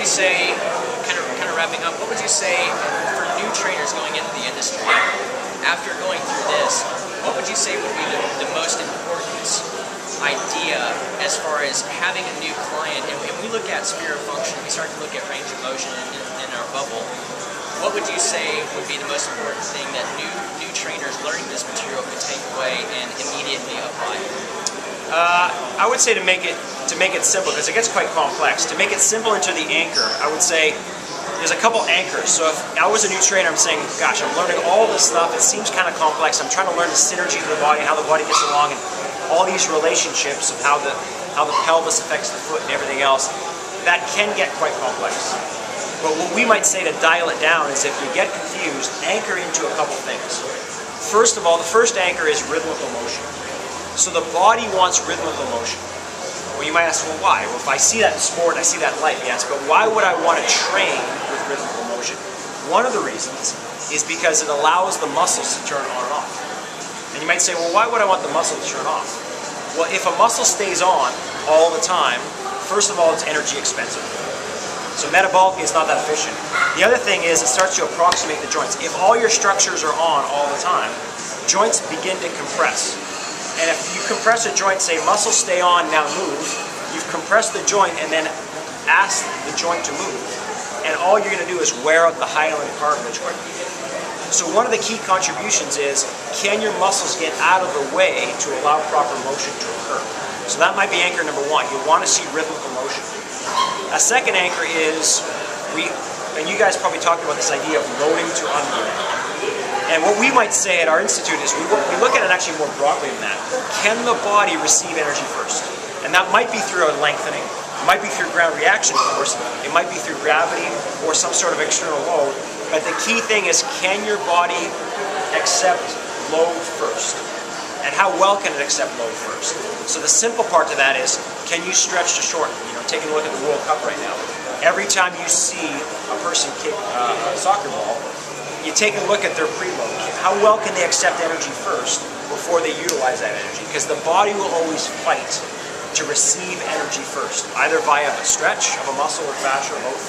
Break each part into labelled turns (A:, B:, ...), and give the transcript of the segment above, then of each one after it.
A: you say, kind of wrapping up, what would you say for new trainers going into the industry, after going through this, what would you say would be the most important idea as far as having a new client? And we look at sphere of function, we start to look at range of motion in our bubble. What would you say would be the most important thing that new trainers learning this material could take away and immediately apply?
B: I would say to make it simple, because it gets quite complex. To make it simple into the anchor, I would say there's a couple anchors. So if I was a new trainer, I'm saying, gosh, I'm learning all this stuff. It seems kind of complex. I'm trying to learn the synergy of the body and how the body gets along, and all these relationships of how the pelvis affects the foot and everything else. That can get quite complex. But what we might say to dial it down is, if you get confused, anchor into a couple things. First of all, the first anchor is rhythmical motion. So the body wants rhythmical motion. Well, you might ask, well, why? Well, if I see that in sport and I see that in life, yes, but why would I want to train with rhythmical motion? One of the reasons is because it allows the muscles to turn on and off. And you might say, well, why would I want the muscle to turn off? Well, if a muscle stays on all the time, first of all, it's energy expensive. So metabolically, it's not that efficient. The other thing is, it starts to approximate the joints. If all your structures are on all the time, joints begin to compress. And if you compress a joint, say muscles stay on, now move, you've compressed the joint and then asked the joint to move. And all you're going to do is wear out the hyaline cartilage quickly. So one of the key contributions is, can your muscles get out of the way to allow proper motion to occur? So that might be anchor number one. You want to see rhythmical motion. A second anchor is, and you guys probably talked about this idea of loading to unloading. And what we might say at our institute is, we look at it actually more broadly than that. Can the body receive energy first? And that might be through a lengthening, it might be through ground reaction force, it might be through gravity or some sort of external load. But the key thing is, can your body accept load first? And how well can it accept load first? So the simple part to that is, can you stretch to shorten? You know, taking a look at the World Cup right now. Every time you see a person kick a soccer ball, you take a look at their preload. How well can they accept energy first before they utilize that energy? Because the body will always fight to receive energy first, either via a stretch of a muscle or fascia or both.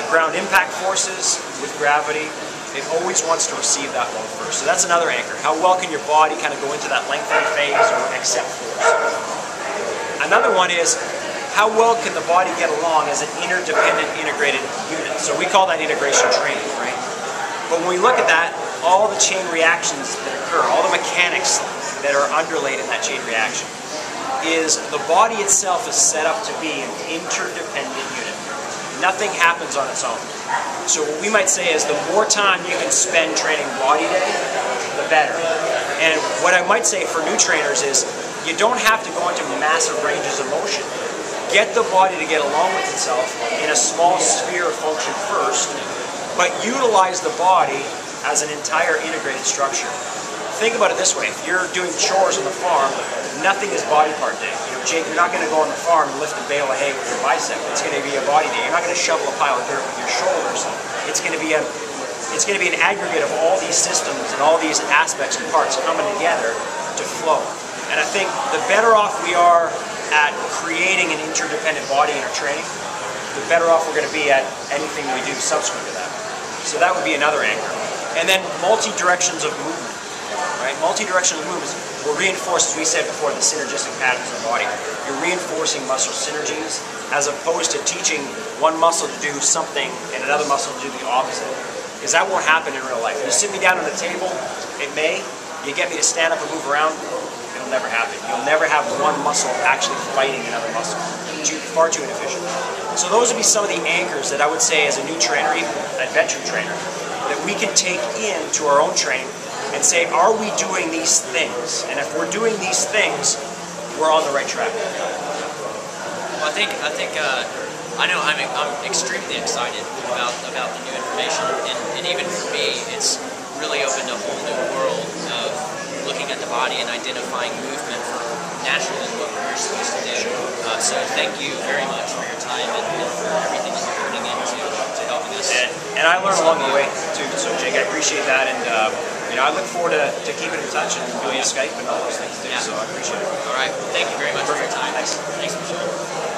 B: Ground impact forces with gravity. It always wants to receive that load first. So that's another anchor. How well can your body kind of go into that lengthening phase or accept force? Another one is, how well can the body get along as an interdependent integrated unit? So we call that integration training, right? But when we look at that, all the chain reactions that occur, all the mechanics that are underlaid in that chain reaction, is the body itself is set up to be an interdependent unit. Nothing happens on its own. So what we might say is, the more time you can spend training body day, the better. And what I might say for new trainers is, you don't have to go into massive ranges of motion. Get the body to get along with itself in a small sphere of function first, but utilize the body as an entire integrated structure. Think about it this way: if you're doing chores on the farm, nothing is body part day. You know, Jake, you're not going to go on the farm and lift a bale of hay with your bicep. It's going to be a body day. You're not going to shovel a pile of dirt with your shoulders. It's going to be an aggregate of all these systems and all these aspects and parts coming together to flow. And I think the better off we are at creating an interdependent body in our training, the better off we're going to be at anything we do subsequent to that. So that would be another anchor. And then multi-directions of movement. Right? Multi-directional movements will reinforce, as we said before, the synergistic patterns of the body. You're reinforcing muscle synergies, as opposed to teaching one muscle to do something and another muscle to do the opposite. Because that won't happen in real life. You sit me down on the table, it may. You get me to stand up and move around, it'll never happen. You'll never have one muscle actually fighting another muscle. Far too inefficient. So those would be some of the anchors that I would say, as a new trainer, even an adventure trainer, that we can take into our own training and say, are we doing these things? And if we're doing these things, we're on the right track.
A: Well, I know I'm extremely excited about the new information, and even for me, it's really opened a whole new world of looking at the body and identifying movement for naturally what we're supposed to do. So thank you very much for your time and for everything that you're putting into helping us.
B: And I learned along the way too, so Jake, I appreciate that, and you know, I look forward to keeping in touch and doing Skype and all those things too. Yeah. So I appreciate it.
A: All right, well, thank you very much for your time.
B: Thanks, Michol.